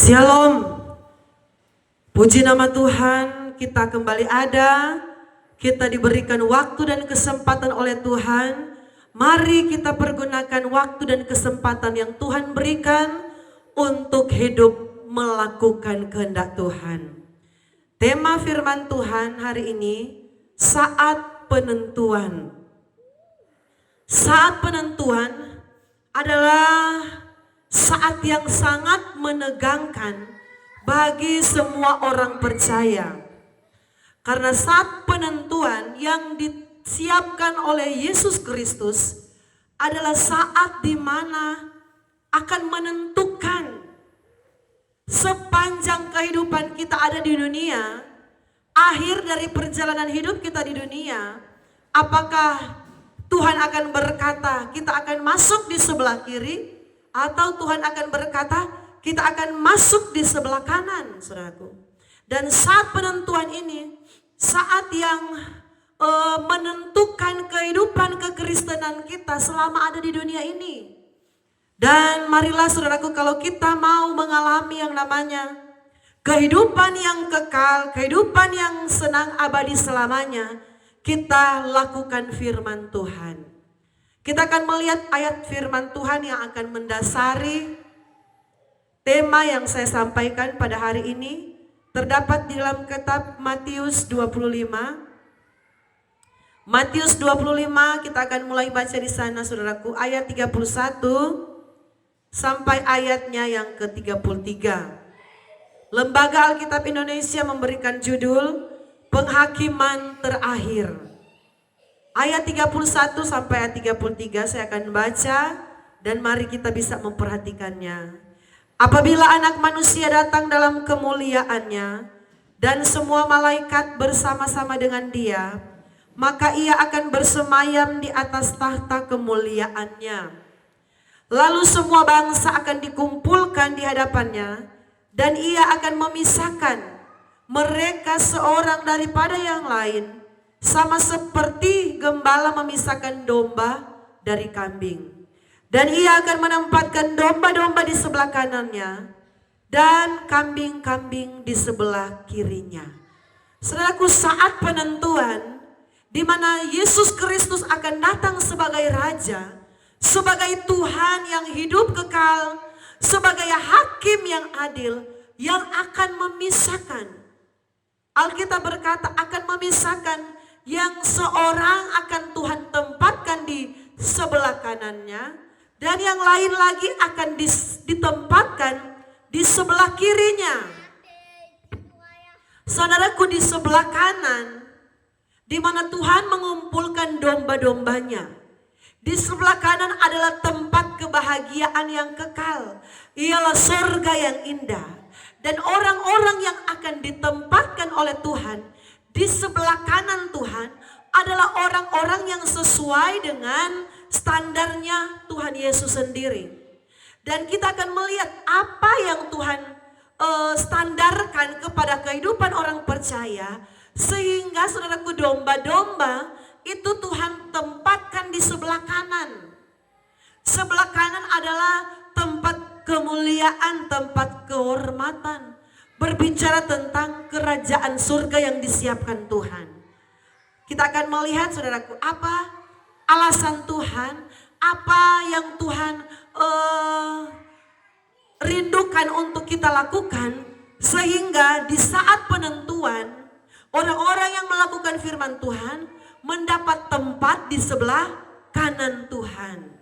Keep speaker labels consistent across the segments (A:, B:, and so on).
A: Shalom. Puji nama Tuhan, kita kembali ada. Kita diberikan waktu dan kesempatan oleh Tuhan. Mari kita pergunakan waktu dan kesempatan yang Tuhan berikan untuk hidup melakukan kehendak Tuhan. Tema firman Tuhan hari ini, saat penentuan. Saat penentuan adalah saat yang sangat menegangkan bagi semua orang percaya. Karena saat penentuan yang disiapkan oleh Yesus Kristus adalah saat di mana akan menentukan sepanjang kehidupan kita ada di dunia, akhir dari perjalanan hidup kita di dunia, apakah Tuhan akan berkata kita akan masuk di sebelah kiri, atau Tuhan akan berkata kita akan masuk di sebelah kanan, saudaraku. Dan saat penentuan ini, saat yang menentukan kehidupan kekristenan kita selama ada di dunia ini. Dan marilah saudaraku, kalau kita mau mengalami yang namanya kehidupan yang kekal, kehidupan yang senang abadi selamanya, kita lakukan firman Tuhan. Kita akan melihat ayat firman Tuhan yang akan mendasari tema yang saya sampaikan pada hari ini. Terdapat di dalam kitab Matius 25. Matius 25 kita akan mulai baca di sana, saudaraku, ayat 31 sampai ayatnya yang ke-33. Lembaga Alkitab Indonesia memberikan judul Penghakiman Terakhir. Ayat 31 sampai ayat 33 saya akan baca dan mari kita bisa memperhatikannya. Apabila anak manusia datang dalam kemuliaannya dan semua malaikat bersama-sama dengan dia, maka ia akan bersemayam di atas tahta kemuliaannya. Lalu semua bangsa akan dikumpulkan di hadapannya dan ia akan memisahkan mereka seorang daripada yang lain, sama seperti gembala memisahkan domba dari kambing. Dan ia akan menempatkan domba-domba di sebelah kanannya dan kambing-kambing di sebelah kirinya. Saudaraku, saat penentuan di mana Yesus Kristus akan datang sebagai Raja, sebagai Tuhan yang hidup kekal, sebagai Hakim yang adil, yang akan memisahkan. Alkitab berkata akan memisahkan, yang seorang akan Tuhan tempatkan di sebelah kanannya, dan yang lain lagi akan ditempatkan di sebelah kirinya. Saudaraku, di sebelah kanan, di mana Tuhan mengumpulkan domba-dombanya. Di sebelah kanan adalah tempat kebahagiaan yang kekal. Ialah surga yang indah. Dan orang-orang yang akan ditempatkan oleh Tuhan di sebelah kanan Tuhan adalah orang-orang yang sesuai dengan standarnya Tuhan Yesus sendiri. Dan kita akan melihat apa yang Tuhan standarkan kepada kehidupan orang percaya, sehingga saudaraku, domba-domba itu Tuhan tempatkan di sebelah kanan. Sebelah kanan adalah tempat kemuliaan, tempat kehormatan, berbicara tentang kerajaan surga yang disiapkan Tuhan. Kita akan melihat, saudaraku, apa alasan Tuhan, apa yang Tuhan rindukan untuk kita lakukan, sehingga di saat penentuan orang-orang yang melakukan firman Tuhan mendapat tempat di sebelah kanan Tuhan.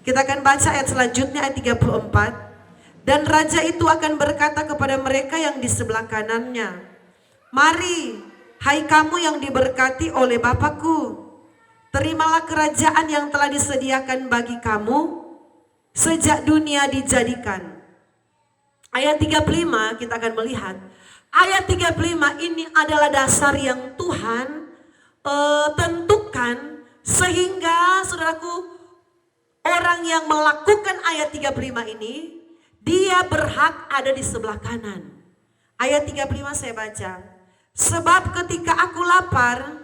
A: Kita akan baca ayat selanjutnya, ayat 34. Dan raja itu akan berkata kepada mereka yang di sebelah kanannya, "Mari, hai kamu yang diberkati oleh Bapakku, terimalah kerajaan yang telah disediakan bagi kamu sejak dunia dijadikan." Ayat 35 kita akan melihat. Ayat 35 ini adalah dasar yang Tuhan tentukan, sehingga saudaraku, orang yang melakukan ayat 35 ini, dia berhak ada di sebelah kanan. Ayat 35 saya baca. "Sebab ketika aku lapar,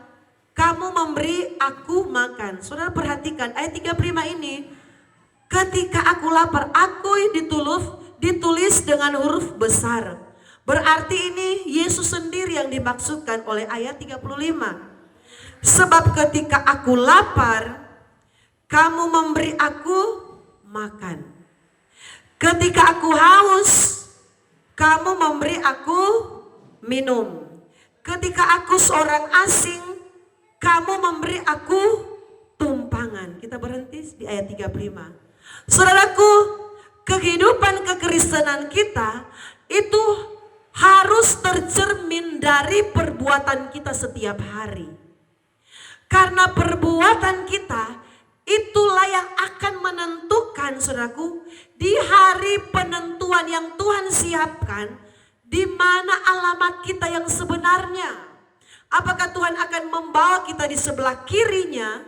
A: kamu memberi aku makan." Saudara perhatikan ayat 35 ini. Ketika aku lapar, aku ditulis dengan huruf besar. Berarti ini Yesus sendiri yang dimaksudkan oleh ayat 35. Sebab ketika aku lapar, kamu memberi aku makan. Ketika aku haus, kamu memberi aku minum. Ketika aku seorang asing, kamu memberi aku tumpangan. Kita berhenti di ayat 35. Saudaraku, kehidupan kekristenan kita itu harus tercermin dari perbuatan kita setiap hari. Karena perbuatan kita itulah yang akan menentukan, saudaraku, di hari penentuan yang Tuhan siapkan, di mana alamat kita yang sebenarnya. Apakah Tuhan akan membawa kita di sebelah kirinya,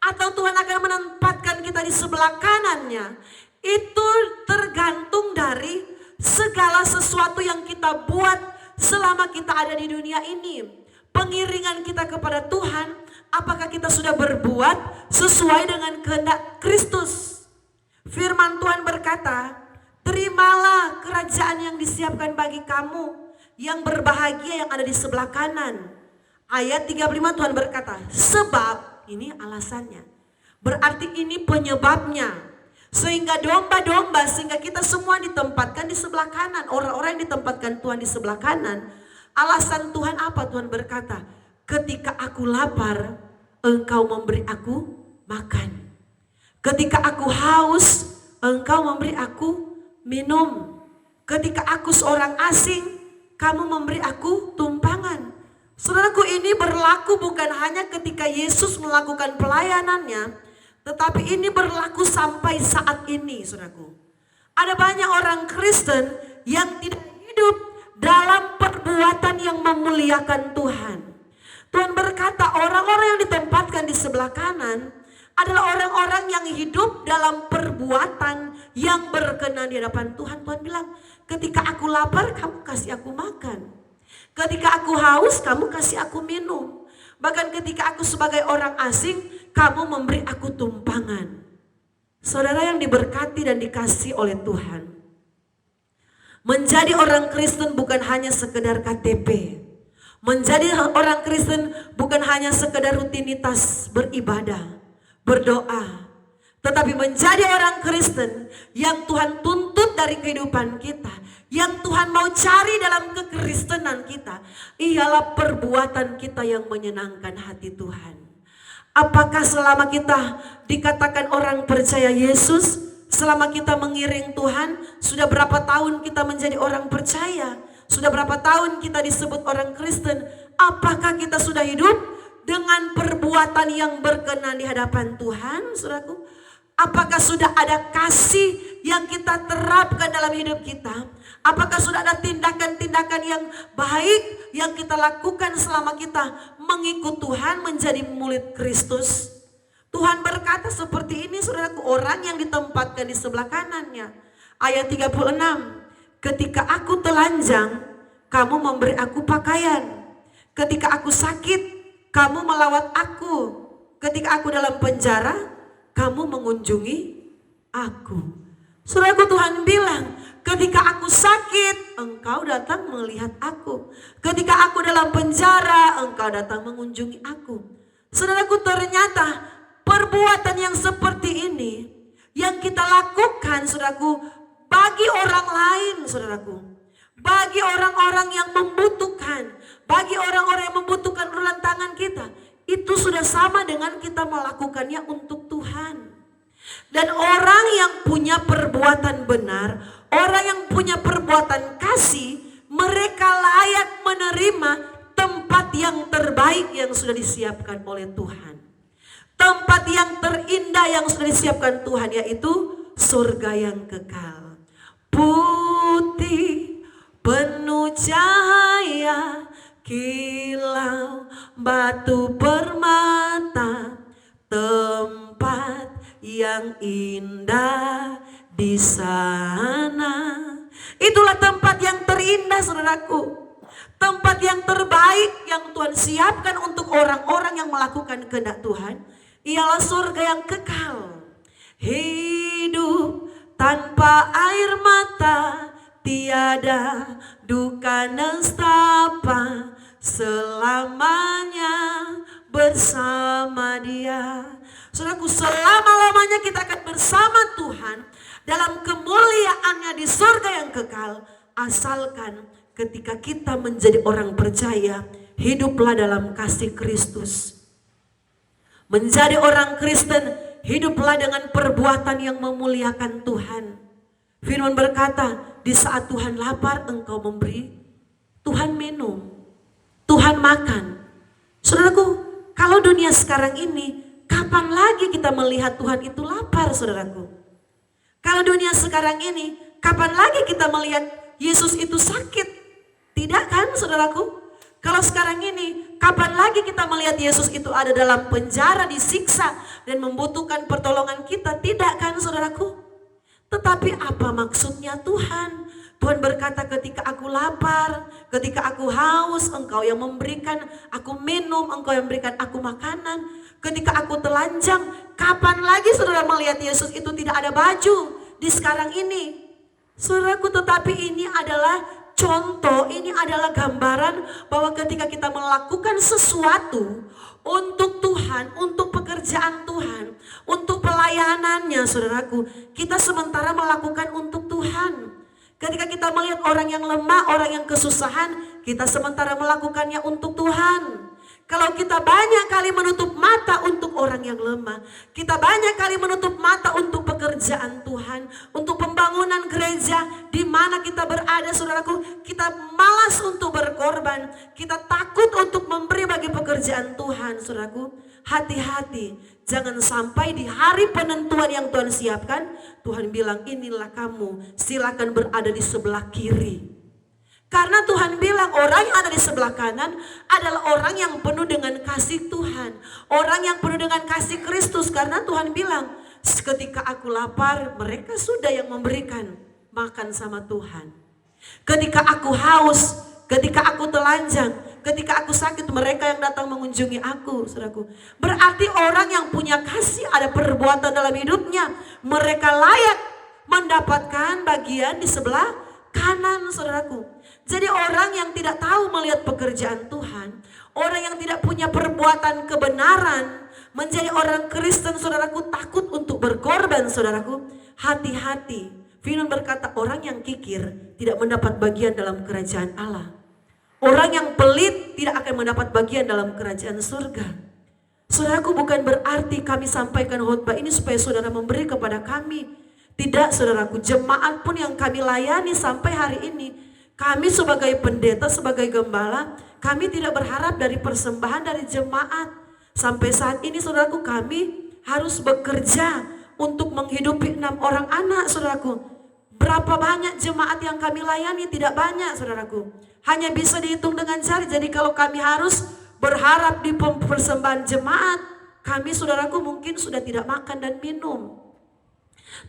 A: atau Tuhan akan menempatkan kita di sebelah kanannya? Itu tergantung dari segala sesuatu yang kita buat selama kita ada di dunia ini. Pengiringan kita kepada Tuhan, apakah kita sudah berbuat sesuai dengan kehendak Kristus? Firman Tuhan berkata, terimalah kerajaan yang disiapkan bagi kamu, yang berbahagia yang ada di sebelah kanan. Ayat 35 Tuhan berkata, sebab, ini alasannya, berarti ini penyebabnya. Sehingga domba-domba, sehingga kita semua ditempatkan di sebelah kanan. Orang-orang yang ditempatkan Tuhan di sebelah kanan. Alasan Tuhan apa? Tuhan berkata, ketika aku lapar, engkau memberi aku makan. Ketika aku haus, engkau memberi aku minum. Ketika aku seorang asing, kamu memberi aku tumpangan. Saudaraku, ini berlaku bukan hanya ketika Yesus melakukan pelayanannya, tetapi ini berlaku sampai saat ini, saudaraku. Ada banyak orang Kristen yang tidak hidup dalam perbuatan yang memuliakan Tuhan. Tuhan berkata orang-orang yang ditempatkan di sebelah kanan adalah orang-orang yang hidup dalam perbuatan yang berkenan di hadapan Tuhan. Tuhan bilang, ketika aku lapar, kamu kasih aku makan. Ketika aku haus, kamu kasih aku minum. Bahkan ketika aku sebagai orang asing, kamu memberi aku tumpangan. Saudara yang diberkati dan dikasih oleh Tuhan, menjadi orang Kristen bukan hanya sekedar KTP. Menjadi orang Kristen bukan hanya sekedar rutinitas beribadah, berdoa. Tetapi menjadi orang Kristen yang Tuhan tuntut dari kehidupan kita, yang Tuhan mau cari dalam kekristenan kita, ialah perbuatan kita yang menyenangkan hati Tuhan. Apakah selama kita dikatakan orang percaya Yesus, selama kita mengiring Tuhan, sudah berapa tahun kita menjadi orang percaya? Sudah berapa tahun kita disebut orang Kristen? Apakah kita sudah hidup dengan perbuatan yang berkenan di hadapan Tuhan, saudaraku? Apakah sudah ada kasih yang kita terapkan dalam hidup kita? Apakah sudah ada tindakan-tindakan yang baik yang kita lakukan selama kita mengikut Tuhan menjadi murid Kristus? Tuhan berkata seperti ini, saudaraku, orang yang ditempatkan di sebelah kanannya. Ayat 36, ketika aku telanjang, kamu memberi aku pakaian. Ketika aku sakit, kamu melawat aku. Ketika aku dalam penjara, kamu mengunjungi aku. Saudaraku, Tuhan bilang, ketika aku sakit, engkau datang melihat aku. Ketika aku dalam penjara, engkau datang mengunjungi aku. Saudaraku, ternyata perbuatan yang seperti ini yang kita lakukan, saudaraku, bagi orang lain, saudaraku, bagi orang-orang yang membutuhkan, bagi orang-orang yang membutuhkan uluran tangan kita, itu sudah sama dengan kita melakukannya untuk Tuhan. Dan orang yang punya perbuatan benar, orang yang punya perbuatan kasih, mereka layak menerima tempat yang terbaik yang sudah disiapkan oleh Tuhan. Tempat yang terindah yang sudah disiapkan Tuhan, yaitu surga yang kekal. Putih, penuh cahaya, kilau batu permata, tempat yang indah di sana. Itulah tempat yang terindah, saudaraku. Tempat yang terbaik yang Tuhan siapkan untuk orang-orang yang melakukan kehendak Tuhan ialah surga yang kekal. Hidup tanpa air mata, tiada duka nestapa, selamanya bersama Dia. Saudaraku, selama-lamanya kita akan bersama Tuhan dalam kemuliaannya di surga yang kekal, asalkan ketika kita menjadi orang percaya, hiduplah dalam kasih Kristus. Menjadi orang Kristen, hiduplah dengan perbuatan yang memuliakan Tuhan. Firman berkata, di saat Tuhan lapar engkau memberi, Tuhan minum, Tuhan makan. Saudaraku, kalau dunia sekarang ini, kapan lagi kita melihat Tuhan itu lapar, saudaraku? Kalau dunia sekarang ini, kapan lagi kita melihat Yesus itu sakit? Tidak kan, saudaraku? Kalau sekarang ini, kapan lagi kita melihat Yesus itu ada dalam penjara, disiksa, dan membutuhkan pertolongan kita? Tidak kan, saudaraku? Tetapi apa maksudnya Tuhan? Tuhan berkata, ketika aku lapar, ketika aku haus, engkau yang memberikan aku minum, engkau yang memberikan aku makanan. Ketika aku telanjang, kapan lagi saudara melihat Yesus itu tidak ada baju di sekarang ini? Saudaraku, tetapi ini adalah contoh, ini adalah gambaran bahwa ketika kita melakukan sesuatu untuk Tuhan, untuk pekerjaan Tuhan, untuk pelayanannya, saudaraku, kita sementara melakukan untuk Tuhan. Ketika kita melihat orang yang lemah, orang yang kesusahan, kita sementara melakukannya untuk Tuhan. Kalau kita banyak kali menutup mata untuk orang yang lemah, kita banyak kali menutup mata untuk pekerjaan Tuhan, untuk pembangunan gereja di mana kita berada, saudaraku, kita malas untuk berkorban, kita takut untuk memberi bagi pekerjaan Tuhan, saudaraku. Hati-hati, jangan sampai di hari penentuan yang Tuhan siapkan, Tuhan bilang, inilah kamu, silakan berada di sebelah kiri. Karena Tuhan bilang orang yang ada di sebelah kanan adalah orang yang penuh dengan kasih Tuhan. Orang yang penuh dengan kasih Kristus. Karena Tuhan bilang, ketika aku lapar, mereka sudah yang memberikan makan sama Tuhan. Ketika aku haus, ketika aku telanjang, ketika aku sakit, mereka yang datang mengunjungi aku, saudaraku. Berarti orang yang punya kasih, ada perbuatan dalam hidupnya, mereka layak mendapatkan bagian di sebelah kanan, saudaraku. Jadi orang yang tidak tahu melihat pekerjaan Tuhan, orang yang tidak punya perbuatan kebenaran, menjadi orang Kristen, saudaraku, takut untuk berkorban, saudaraku. Hati-hati. Firman berkata, orang yang kikir tidak mendapat bagian dalam kerajaan Allah. Orang yang pelit tidak akan mendapat bagian dalam kerajaan surga. Saudaraku, bukan berarti kami sampaikan khotbah ini supaya saudara memberi kepada kami. Tidak, saudaraku, jemaat pun yang kami layani sampai hari ini, kami sebagai pendeta, sebagai gembala, kami tidak berharap dari persembahan dari jemaat. Sampai saat ini, saudaraku, kami harus bekerja untuk menghidupi 6 orang anak, saudaraku. Berapa banyak jemaat yang kami layani? Tidak banyak, saudaraku. Hanya bisa dihitung dengan jari. Jadi kalau kami harus berharap di persembahan jemaat, kami, saudaraku, mungkin sudah tidak makan dan minum.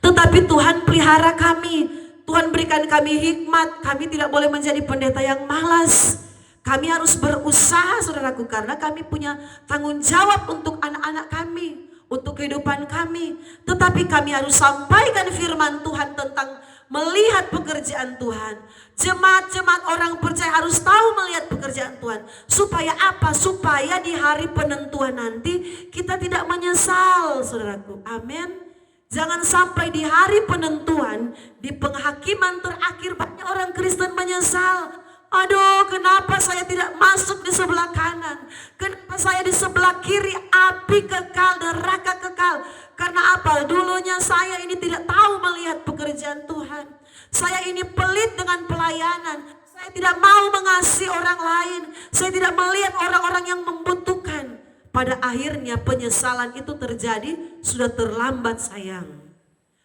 A: Tetapi Tuhan pelihara kami. Tuhan berikan kami hikmat, kami tidak boleh menjadi pendeta yang malas. Kami harus berusaha, saudaraku, karena kami punya tanggung jawab untuk anak-anak kami, untuk kehidupan kami. Tetapi kami harus sampaikan firman Tuhan tentang melihat pekerjaan Tuhan. Jemaat-jemaat orang percaya harus tahu melihat pekerjaan Tuhan. Supaya apa? Supaya di hari penentuan nanti kita tidak menyesal, saudaraku. Amin. Jangan sampai di hari penentuan, di penghakiman terakhir banyak orang Kristen menyesal. Aduh, kenapa saya tidak masuk di sebelah kanan? Kenapa saya di sebelah kiri? Api kekal, neraka kekal. Karena apa? Dulunya saya ini tidak tahu melihat pekerjaan Tuhan. Saya ini pelit dengan pelayanan. Saya tidak mau mengasihi orang lain. Saya tidak melihat orang-orang yang membutuhkan. Pada akhirnya penyesalan itu terjadi, sudah terlambat, sayang.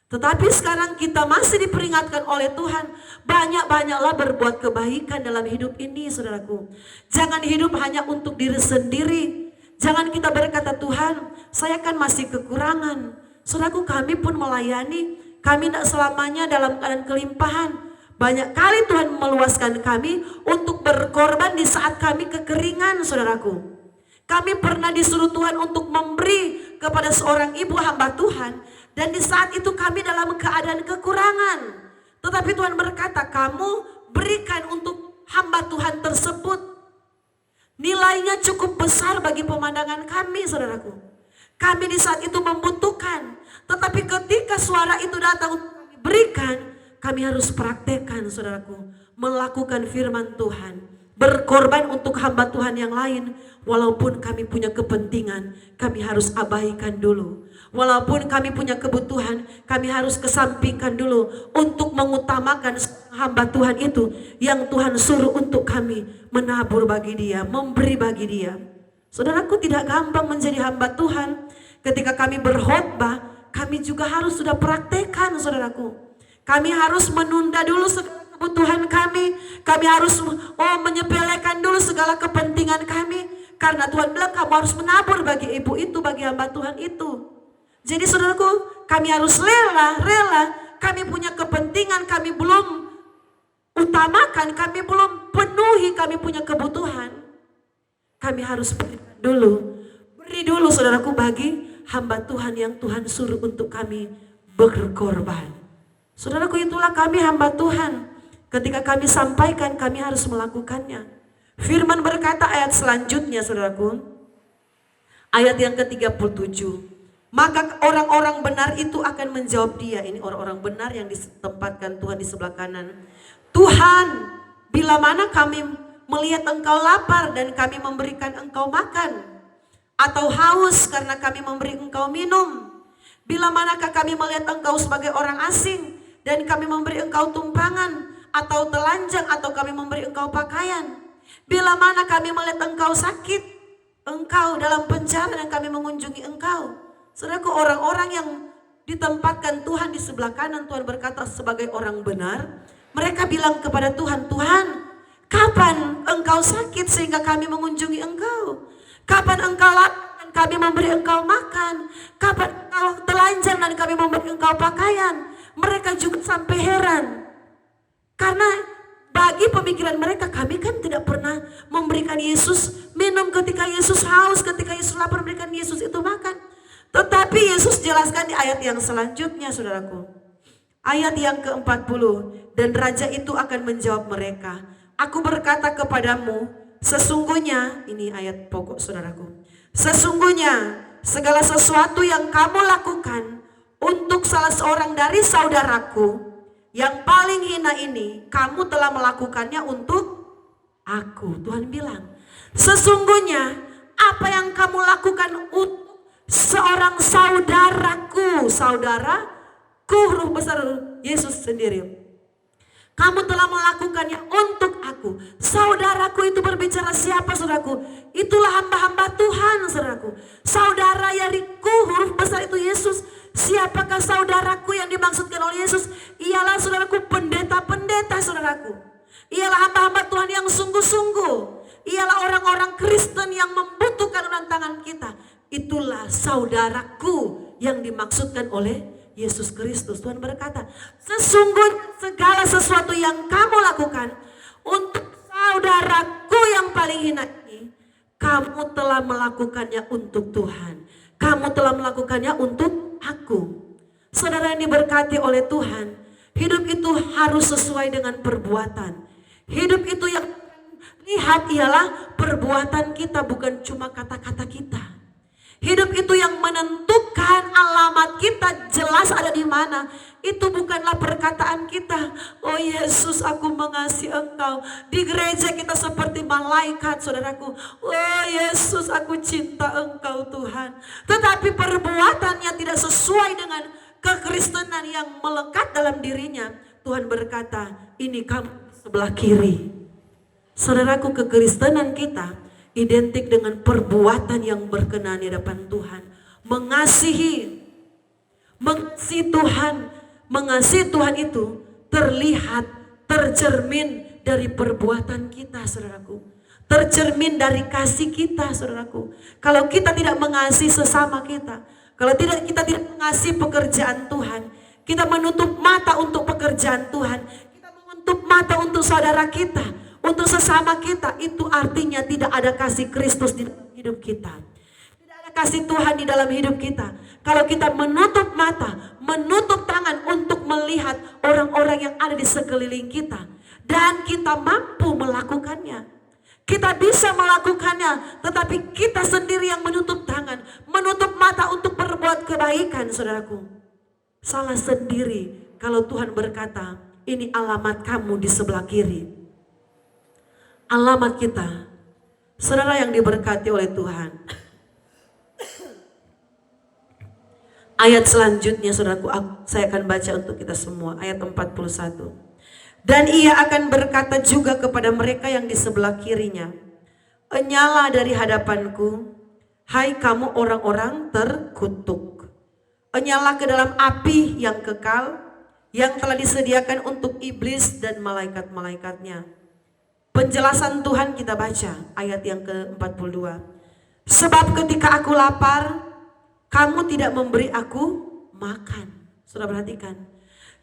A: Tetapi sekarang kita masih diperingatkan oleh Tuhan, banyak-banyaklah berbuat kebaikan dalam hidup ini, saudaraku. Jangan hidup hanya untuk diri sendiri. Jangan kita berkata, Tuhan, saya kan masih kekurangan. Saudaraku, kami pun melayani, kami tidak selamanya dalam keadaan kelimpahan. Banyak kali Tuhan meluaskan kami untuk berkorban di saat kami kekeringan, saudaraku. Kami pernah disuruh Tuhan untuk memberi kepada seorang ibu hamba Tuhan. Dan di saat itu kami dalam keadaan kekurangan. Tetapi Tuhan berkata, kamu berikan untuk hamba Tuhan tersebut. Nilainya cukup besar bagi pemandangan kami, saudaraku. Kami di saat itu membutuhkan. Tetapi ketika suara itu datang untuk kami berikan, kami harus praktekkan, saudaraku. Melakukan firman Tuhan. Berkorban untuk hamba Tuhan yang lain. Walaupun kami punya kepentingan, kami harus abaikan dulu. Walaupun kami punya kebutuhan, kami harus kesampingkan dulu untuk mengutamakan hamba Tuhan itu yang Tuhan suruh untuk kami menabur bagi dia, memberi bagi dia. Saudaraku, tidak gampang menjadi hamba Tuhan. Ketika kami berkhotbah, kami juga harus sudah praktekkan, saudaraku. Kami harus menunda dulu segala kebutuhan kami. Kami harus menyepelekan dulu segala kepentingan kami. Karena Tuhan bilang kamu harus menabur bagi ibu itu, bagi hamba Tuhan itu. Jadi saudaraku, kami harus rela, kami punya kepentingan, kami belum utamakan, kami belum penuhi, kami punya kebutuhan. Kami harus beri dulu saudaraku bagi hamba Tuhan yang Tuhan suruh untuk kami berkorban. Saudaraku, itulah kami hamba Tuhan. Ketika kami sampaikan, kami harus melakukannya. Firman berkata ayat selanjutnya saudaraku, ayat yang ke-37. Maka orang-orang benar itu akan menjawab dia. Ini orang-orang benar yang ditempatkan Tuhan di sebelah kanan. Tuhan, bila mana kami melihat engkau lapar dan kami memberikan engkau makan, atau haus karena kami memberi engkau minum? Bila manakah kami melihat engkau sebagai orang asing dan kami memberi engkau tumpangan, atau telanjang, atau kami memberi engkau pakaian? Bila mana kami melihat engkau sakit, engkau dalam penjara dan kami mengunjungi engkau? Saudaraku, orang-orang yang ditempatkan Tuhan di sebelah kanan, Tuhan berkata sebagai orang benar, mereka bilang kepada Tuhan, Tuhan, kapan engkau sakit sehingga kami mengunjungi engkau? Kapan engkau lapar dan kami memberi engkau makan? Kapan engkau telanjang dan kami memberi engkau pakaian? Mereka juga sampai heran. Karena bagi pemikiran mereka, kami kan tidak pernah memberikan Yesus minum ketika Yesus haus, ketika Yesus lapar memberikan Yesus itu makan. Tetapi Yesus jelaskan di ayat yang selanjutnya, saudaraku. Ayat yang ke-40. Dan raja itu akan menjawab mereka, aku berkata kepadamu, sesungguhnya, ini ayat pokok saudaraku, sesungguhnya segala sesuatu yang kamu lakukan untuk salah seorang dari saudaraku yang paling hina ini, kamu telah melakukannya untuk aku. Tuhan bilang, sesungguhnya apa yang kamu lakukan untuk seorang saudaraku, saudaraku huruf besar Yesus sendiri, kamu telah melakukannya untuk aku. Saudaraku itu berbicara siapa, saudaraku? Itulah hamba-hamba Tuhan, saudaraku. Saudara yaitu huruf besar itu Yesus. Siapakah saudaraku yang dimaksudkan oleh Yesus? Ialah saudaraku pendeta-pendeta, saudaraku. Ialah hamba-hamba Tuhan yang sungguh-sungguh. Ialah orang-orang Kristen yang membutuhkan tantangan kita. Itulah saudaraku yang dimaksudkan oleh Yesus Kristus. Tuhan berkata, sesungguhnya segala sesuatu yang kamu lakukan untuk saudaraku yang paling hina ini, kamu telah melakukannya untuk Tuhan. Kamu telah melakukannya untuk aku. Saudara yang diberkati oleh Tuhan, hidup itu harus sesuai dengan perbuatan. Hidup itu yang lihat ialah perbuatan kita, bukan cuma kata-kata kita. Hidup itu yang menentukan alamat kita jelas ada di mana. Itu bukanlah perkataan kita. Oh Yesus, aku mengasihi engkau. Di gereja kita seperti malaikat, saudaraku. Oh Yesus, aku cinta engkau Tuhan. Tetapi perbuatannya tidak sesuai dengan kekristenan yang melekat dalam dirinya. Tuhan berkata, ini kamu sebelah kiri. Saudaraku, kekristenan kita identik dengan perbuatan yang berkenan di hadapan Tuhan. Mengasihi Tuhan. Mengasihi Tuhan itu terlihat, tercermin dari perbuatan kita, saudaraku. Tercermin dari kasih kita, saudaraku. Kalau kita tidak mengasihi sesama kita, kalau kita tidak mengasihi pekerjaan Tuhan, kita menutup mata untuk pekerjaan Tuhan, kita menutup mata untuk saudara kita, untuk sesama kita, itu artinya tidak ada kasih Kristus di hidup kita. Tidak ada kasih Tuhan di dalam hidup kita. Kalau kita menutup mata, menutup tangan untuk melihat orang-orang yang ada di sekeliling kita. Dan kita mampu melakukannya. Kita bisa melakukannya, tetapi kita sendiri yang menutup tangan, menutup mata untuk berbuat kebaikan, saudaraku. Salah sendiri kalau Tuhan berkata, ini alamat kamu di sebelah kiri. Alamat kita, saudara yang diberkati oleh Tuhan. Ayat selanjutnya, saudaraku, saya akan baca untuk kita semua, ayat 41. Dan ia akan berkata juga kepada mereka yang di sebelah kirinya, "Enyala dari hadapanku, hai kamu orang-orang terkutuk. Enyala ke dalam api yang kekal, yang telah disediakan untuk iblis dan malaikat-malaikatnya." Penjelasan Tuhan kita baca, ayat yang ke-42. Sebab ketika aku lapar, kamu tidak memberi aku makan. Sudah perhatikan.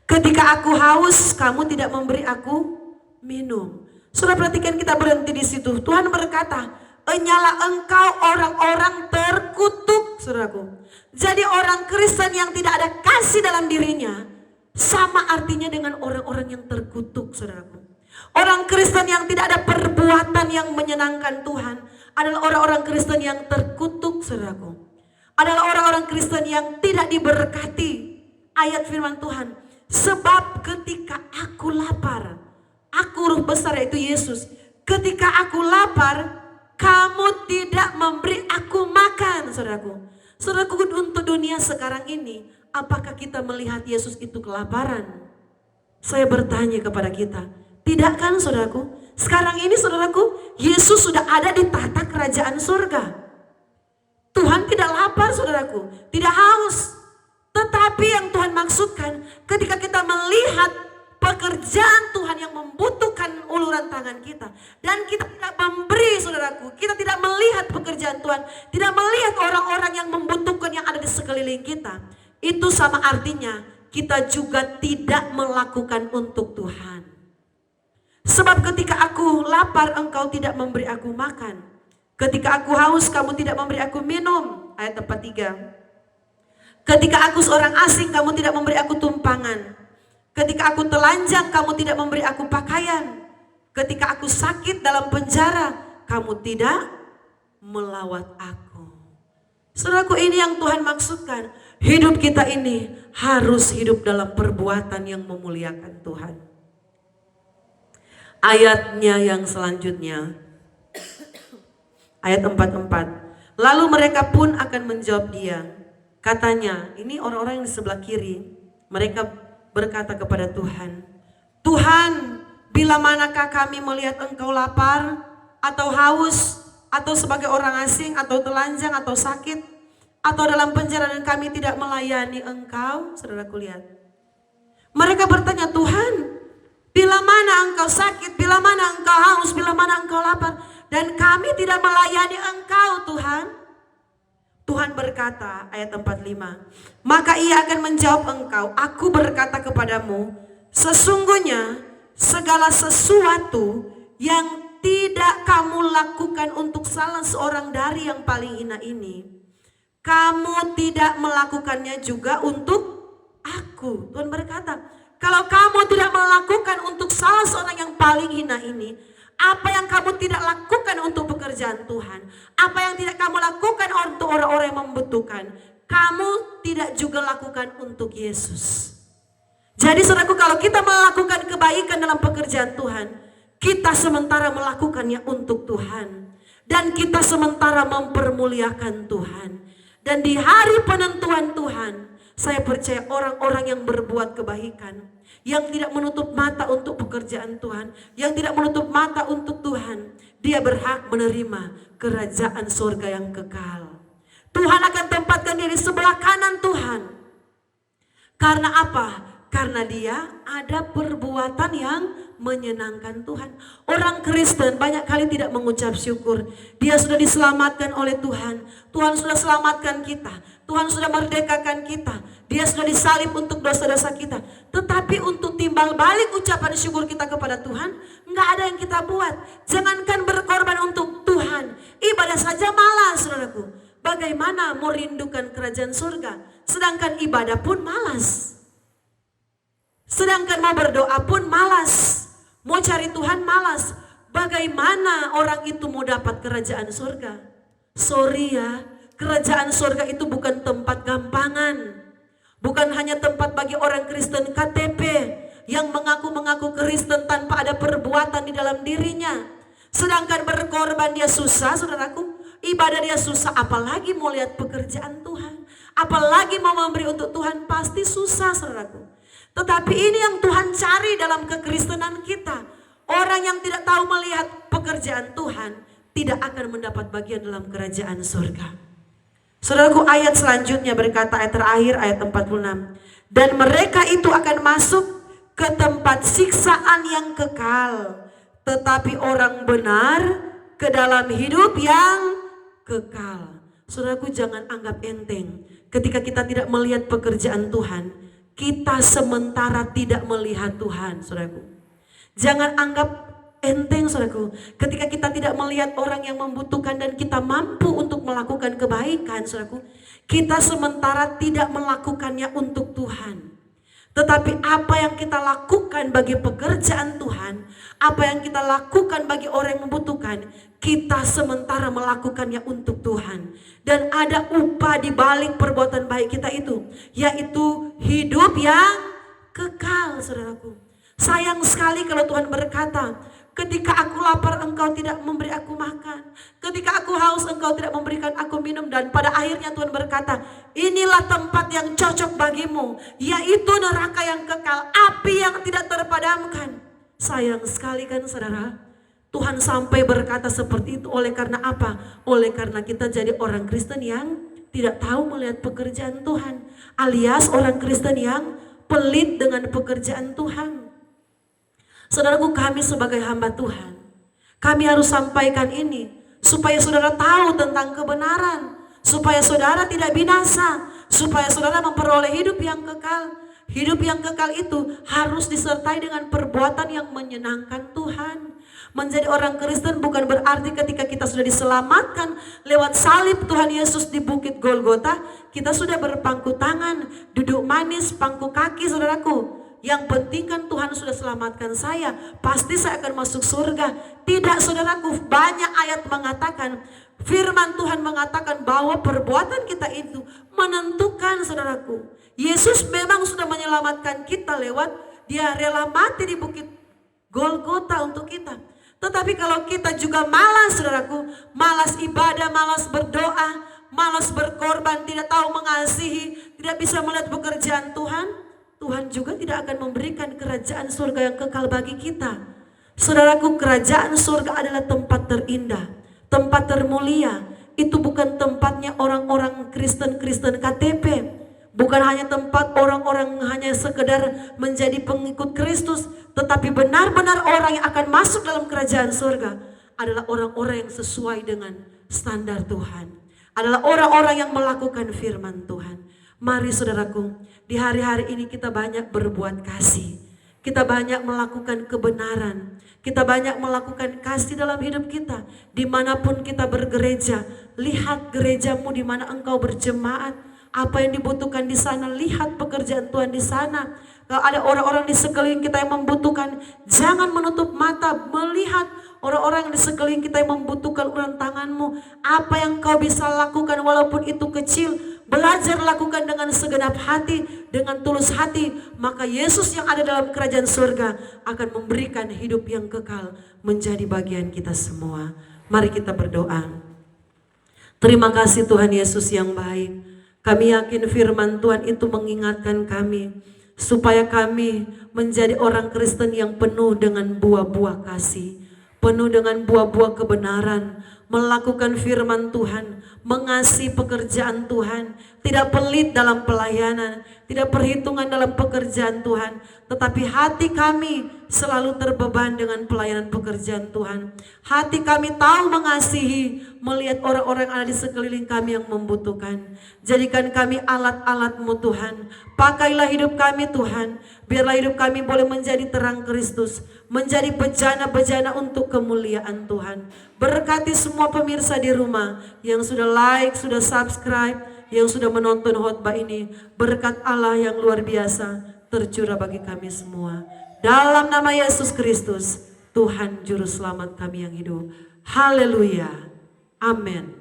A: Ketika aku haus, kamu tidak memberi aku minum. Sudah perhatikan, kita berhenti di situ. Tuhan berkata, enyala engkau orang-orang terkutuk, saudaraku. Jadi orang Kristen yang tidak ada kasih dalam dirinya, sama artinya dengan orang-orang yang terkutuk, saudaraku. Orang Kristen yang tidak ada perbuatan yang menyenangkan Tuhan adalah orang-orang Kristen yang terkutuk, saudaraku. Adalah orang-orang Kristen yang tidak diberkati. Ayat firman Tuhan, sebab ketika aku lapar, aku Ruh besar yaitu Yesus. Ketika aku lapar, kamu tidak memberi aku makan, saudaraku. Saudaraku, untuk dunia sekarang ini, apakah kita melihat Yesus itu kelaparan? Saya bertanya kepada kita, tidak kan, saudaraku? Sekarang ini, saudaraku, Yesus sudah ada di tahta kerajaan surga. Tuhan tidak lapar, saudaraku, tidak haus. Tetapi yang Tuhan maksudkan, ketika kita melihat pekerjaan Tuhan yang membutuhkan uluran tangan kita, dan kita tidak memberi, saudaraku, kita tidak melihat pekerjaan Tuhan, tidak melihat orang-orang yang membutuhkan yang ada di sekeliling kita, itu sama artinya kita juga tidak melakukan untuk Tuhan. Sebab ketika aku lapar, engkau tidak memberi aku makan. Ketika aku haus, kamu tidak memberi aku minum. Ayat 43. Ketika aku seorang asing, kamu tidak memberi aku tumpangan. Ketika aku telanjang, kamu tidak memberi aku pakaian. Ketika aku sakit dalam penjara, kamu tidak melawat aku. Saudaraku, ini yang Tuhan maksudkan. Hidup kita ini harus hidup dalam perbuatan yang memuliakan Tuhan. Ayatnya yang selanjutnya, ayat 44. Lalu mereka pun akan menjawab dia. Katanya, ini orang-orang yang di sebelah kiri, mereka berkata kepada Tuhan, Tuhan, bila manakah kami melihat engkau lapar, atau haus, atau sebagai orang asing, atau telanjang, atau sakit, atau dalam penjara dan kami tidak melayani engkau? Saudaraku, lihat. Mereka bertanya, Tuhan, bila mana engkau sakit, bila mana engkau haus, bila mana engkau lapar, dan kami tidak melayani engkau, Tuhan? Tuhan berkata, ayat 45, maka ia akan menjawab engkau, aku berkata kepadamu, sesungguhnya segala sesuatu yang tidak kamu lakukan untuk salah seorang dari yang paling hina ini, kamu tidak melakukannya juga untuk aku. Tuhan berkata, kalau kamu tidak melakukan untuk salah seorang yang paling hina ini, apa yang kamu tidak lakukan untuk pekerjaan Tuhan, apa yang tidak kamu lakukan untuk orang-orang yang membutuhkan, kamu tidak juga lakukan untuk Yesus. Jadi saudaraku, kalau kita melakukan kebaikan dalam pekerjaan Tuhan, kita sementara melakukannya untuk Tuhan. Dan kita sementara mempermuliakan Tuhan. Dan di hari penentuan Tuhan, saya percaya orang-orang yang berbuat kebaikan, yang tidak menutup mata untuk pekerjaan Tuhan, yang tidak menutup mata untuk Tuhan, dia berhak menerima kerajaan surga yang kekal. Tuhan akan tempatkan dia di sebelah kanan Tuhan. Karena apa? Karena dia ada perbuatan yang menyenangkan Tuhan. Orang Kristen banyak kali tidak mengucap syukur. Dia sudah diselamatkan oleh Tuhan. Tuhan sudah selamatkan kita. Tuhan sudah merdekakan kita. Dia sudah disalib untuk dosa-dosa kita. Tetapi untuk timbal balik ucapan syukur kita kepada Tuhan, nggak ada yang kita buat. Jangankan berkorban untuk Tuhan, ibadah saja malas, saudaraku. Bagaimana mau rindukan kerajaan surga, sedangkan ibadah pun malas. Sedangkan mau berdoa pun malas. Mau cari Tuhan malas. Bagaimana orang itu mau dapat kerajaan surga? Sorry ya, kerajaan surga itu bukan tempat gampangan. Bukan hanya tempat bagi orang Kristen KTP yang mengaku-mengaku Kristen tanpa ada perbuatan di dalam dirinya. Sedangkan berkorban dia susah, saudaraku. Ibadah dia susah, apalagi mau lihat pekerjaan Tuhan. Apalagi mau memberi untuk Tuhan, pasti susah, saudaraku. Tetapi ini yang Tuhan cari dalam kekristenan kita. Orang yang tidak tahu melihat pekerjaan Tuhan tidak akan mendapat bagian dalam kerajaan surga. Saudaraku, ayat selanjutnya berkata, ayat terakhir, ayat 46. Dan mereka itu akan masuk ke tempat siksaan yang kekal, tetapi orang benar ke dalam hidup yang kekal. Saudaraku, jangan anggap enteng ketika kita tidak melihat pekerjaan Tuhan, kita sementara tidak melihat Tuhan, saudaraku. Jangan anggap enteng, saudaraku, ketika kita tidak melihat orang yang membutuhkan dan kita mampu untuk melakukan kebaikan, saudaraku. Kita sementara tidak melakukannya untuk Tuhan. Tetapi apa yang kita lakukan bagi pekerjaan Tuhan, apa yang kita lakukan bagi orang yang membutuhkan, kita sementara melakukannya untuk Tuhan. Dan ada upah di balik perbuatan baik kita itu, yaitu hidup yang kekal, saudaraku. Sayang sekali kalau Tuhan berkata, ketika aku lapar engkau tidak memberi aku makan, ketika aku haus engkau tidak memberikan aku minum. Dan pada akhirnya Tuhan berkata, inilah tempat yang cocok bagimu, yaitu neraka yang kekal, api yang tidak terpadamkan. Sayang sekali kan, saudara, Tuhan sampai berkata seperti itu. Oleh karena apa? Oleh karena kita jadi orang Kristen yang tidak tahu melihat pekerjaan Tuhan, alias orang Kristen yang pelit dengan pekerjaan Tuhan. Saudaraku, kami sebagai hamba Tuhan, kami harus sampaikan ini supaya saudara tahu tentang kebenaran, supaya saudara tidak binasa, supaya saudara memperoleh hidup yang kekal. Hidup yang kekal itu harus disertai dengan perbuatan yang menyenangkan Tuhan. Menjadi orang Kristen bukan berarti ketika kita sudah diselamatkan lewat salib Tuhan Yesus di Bukit Golgota, kita sudah berpangku tangan, duduk manis, pangku kaki, saudaraku. Yang penting kan Tuhan sudah selamatkan saya, pasti saya akan masuk surga. Tidak, saudaraku, banyak ayat mengatakan, firman Tuhan mengatakan bahwa perbuatan kita itu menentukan, saudaraku. Yesus memang sudah menyelamatkan kita lewat dia rela mati di Bukit Golgota untuk kita. Tetapi kalau kita juga malas, saudaraku, malas ibadah, malas berdoa, malas berkorban, tidak tahu mengasihi, tidak bisa melihat pekerjaan Tuhan, Tuhan juga tidak akan memberikan kerajaan surga yang kekal bagi kita. Saudaraku, kerajaan surga adalah tempat terindah, tempat termulia. Itu bukan tempatnya orang-orang Kristen-Kristen KTP. Bukan hanya tempat orang-orang hanya sekedar menjadi pengikut Kristus. Tetapi benar-benar orang yang akan masuk dalam kerajaan surga adalah orang-orang yang sesuai dengan standar Tuhan. Adalah orang-orang yang melakukan firman Tuhan. Mari saudaraku, di hari-hari ini kita banyak berbuat kasih. Kita banyak melakukan kebenaran. Kita banyak melakukan kasih dalam hidup kita. Dimanapun kita bergereja, lihat gerejamu di mana engkau berjemaat. Apa yang dibutuhkan di sana, lihat pekerjaan Tuhan di sana. Kalau ada orang-orang di sekeliling kita yang membutuhkan, jangan menutup mata melihat orang-orang di sekeliling kita yang membutuhkan uluran tanganmu. Apa yang kau bisa lakukan walaupun itu kecil, belajar lakukan dengan segenap hati, dengan tulus hati. Maka Yesus yang ada dalam kerajaan surga akan memberikan hidup yang kekal menjadi bagian kita semua. Mari kita berdoa. Terima kasih Tuhan Yesus yang baik. Kami yakin firman Tuhan itu mengingatkan kami supaya kami menjadi orang Kristen yang penuh dengan buah-buah kasih, penuh dengan buah-buah kebenaran, melakukan firman Tuhan, mengasihi pekerjaan Tuhan, tidak pelit dalam pelayanan, tidak perhitungan dalam pekerjaan Tuhan, tetapi hati kami selalu terbeban dengan pelayanan pekerjaan Tuhan. Hati kami tahu mengasihi, melihat orang-orang yang ada di sekeliling kami yang membutuhkan. Jadikan kami alat-alat-Mu Tuhan. Pakailah hidup kami Tuhan, biarlah hidup kami boleh menjadi terang Kristus menjadi bejana-bejana untuk kemuliaan Tuhan. Berkati semua pemirsa di rumah yang sudah like, sudah subscribe, yang sudah menonton khotbah ini. Berkat Allah yang luar biasa tercurah bagi kami semua. Dalam nama Yesus Kristus, Tuhan Juru Selamat kami yang hidup. Haleluya. Amin.